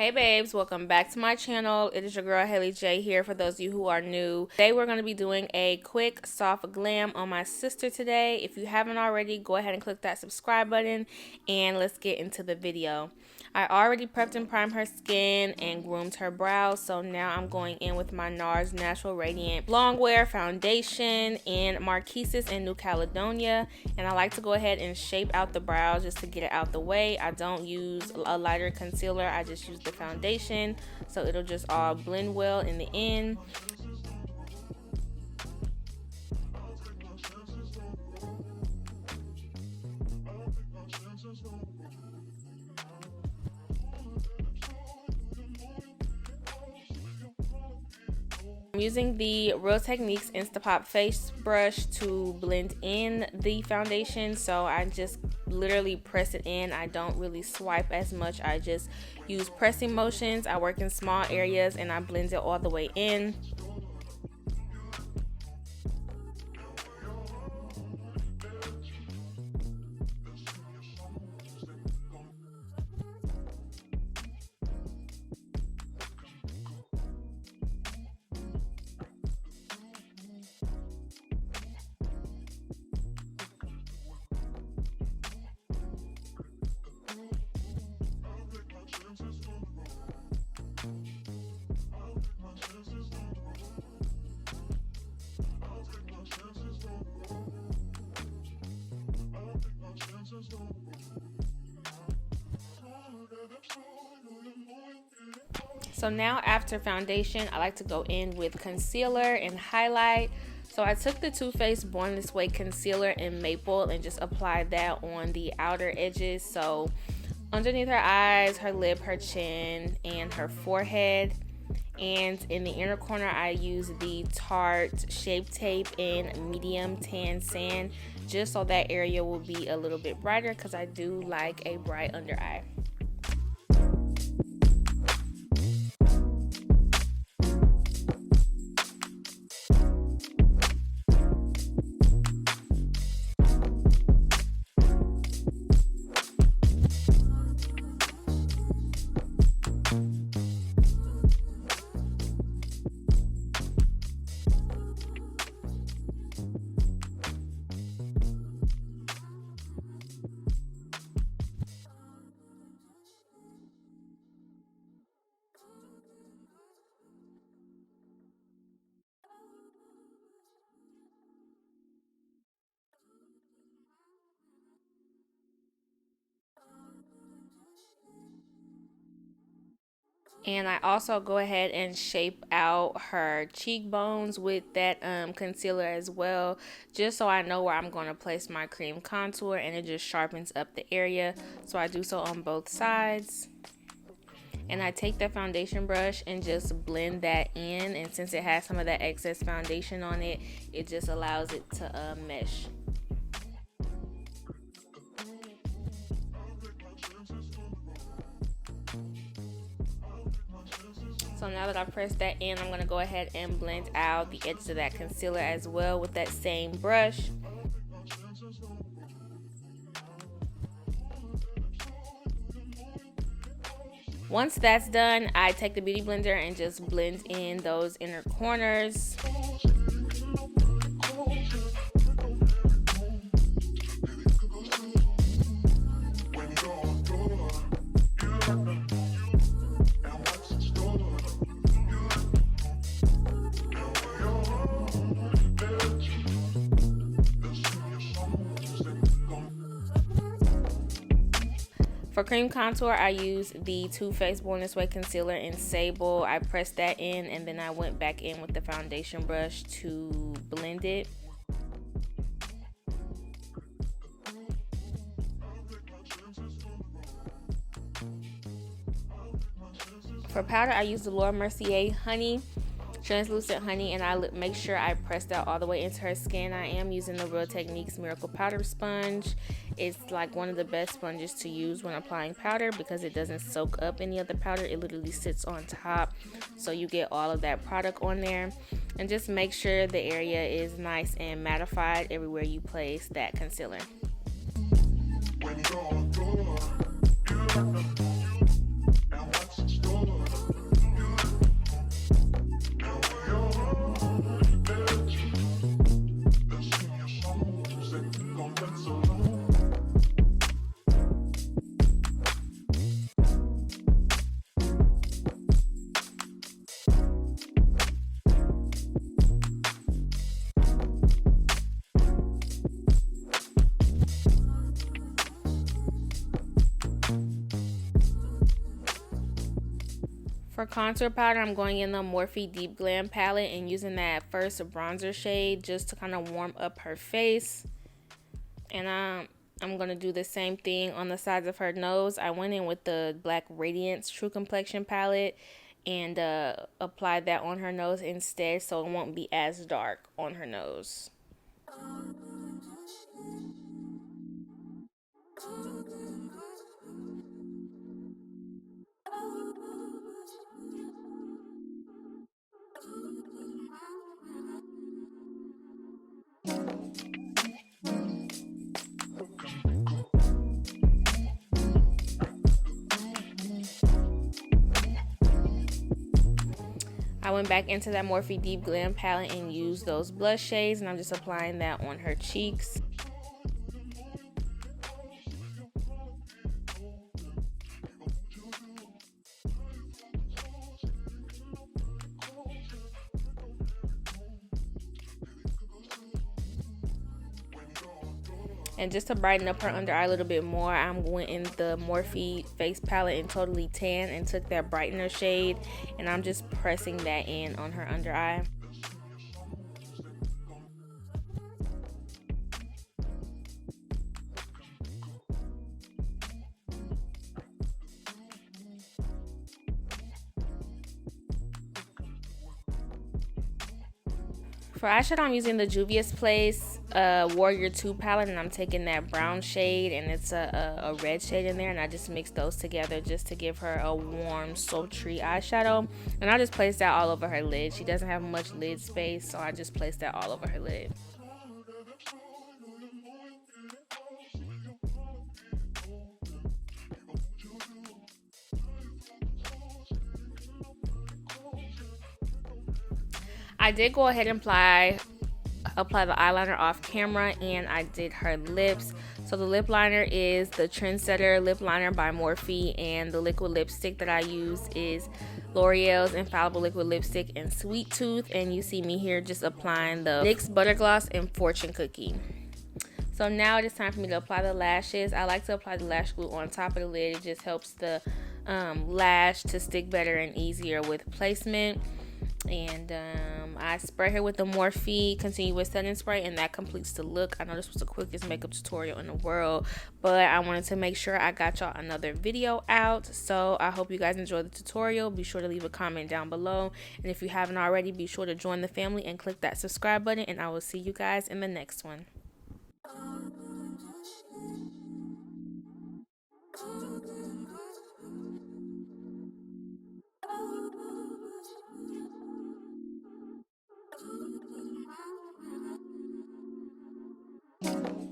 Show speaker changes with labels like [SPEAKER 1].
[SPEAKER 1] Hey babes, welcome back to my channel. It is your girl Haley J here for those of you who are new. Today we're going to be doing a quick soft glam on my sister today. If you haven't already, go ahead and click that subscribe button and let's get into the video. I already prepped and primed her skin and groomed her brows, so now I'm going in with my Nars Natural Radiant Longwear foundation in Marquises and New Caledonia, and I like to go ahead and shape out the brows just to get it out the way. I don't use a lighter concealer, I just use the foundation, so it'll just all blend well in the end. I'm using the Real Techniques Instapop face brush to blend in the foundation, so I just literally press it in. I don't really swipe as much, I just use pressing motions. I work in small areas and I blend it all the way in. So now after foundation, I like to go in with concealer and highlight. So I took the Too Faced Born This Way concealer in Maple and just applied that on the outer edges. So underneath her eyes, her lip, her chin, and her forehead. And in the inner corner, I use the Tarte Shape tape in medium tan sand, just so that area will be a little bit brighter because I do like a bright under eye. And I also go ahead and shape out her cheekbones with that concealer as well, just so I know where I'm going to place my cream contour, and it just sharpens up the area. So I do so on both sides. And I take the foundation brush and just blend that in, and since it has some of that excess foundation on it, it just allows it to mesh. So now that I've pressed that in, I'm going to go ahead and blend out the edges of that concealer as well with that same brush. Once that's done, I take the Beauty Blender and just blend in those inner corners. For cream contour, I use the Too Faced Born This Way concealer in Sable. I pressed that in and then I went back in with the foundation brush to blend it. For powder, I use the Mercier Honey, translucent honey, and I make sure I press that all the way into her skin. I am using the Real Techniques Miracle Powder Sponge. It's like one of the best sponges to use when applying powder because it doesn't soak up any of the powder. It literally sits on top, so you get all of that product on there. And just make sure the area is nice and mattified everywhere you place that concealer. When you go on tour, you For contour powder, I'm going in the Morphe Deep Glam palette and using that first bronzer shade just to kind of warm up her face. And I'm going to do the same thing on the sides of her nose. I went in with the Black Radiance True Complexion palette and applied that on her nose instead so it won't be as dark on her nose. I went back into that Morphe Deep Glam palette and used those blush shades, and I'm just applying that on her cheeks. And just to brighten up her under eye a little bit more, I'm going in the Morphe face palette in Totally Tan and took that brightener shade, and I'm just pressing that in on her under eye. For eyeshadow, I'm using the Juvias Place Warrior 2 palette, and I'm taking that brown shade, and it's a red shade in there, and I just mix those together just to give her a warm, sultry eyeshadow. And I just place that all over her lid. She doesn't have much lid space, so I just place that all over her lid. I did go ahead and apply the eyeliner off camera, and I did her lips. So the lip liner is the Trendsetter lip liner by Morphe, and the liquid lipstick that I use is L'Oreal's Infallible Liquid Lipstick in Sweet Tooth. And you see me here just applying the NYX Butter Gloss and Fortune Cookie. So now it is time for me to apply the lashes. I like to apply the lash glue on top of the lid. It just helps the lash to stick better and easier with placement. And I spray her with the Morphe Continuous Setting Spray, and that completes the look. I know this was the quickest makeup tutorial in the world, but I wanted to make sure I got y'all another video out. So I hope you guys enjoyed the tutorial. Be sure to leave a comment down below, and if you haven't already, be sure to join the family and click that subscribe button, and I will see you guys in the next one.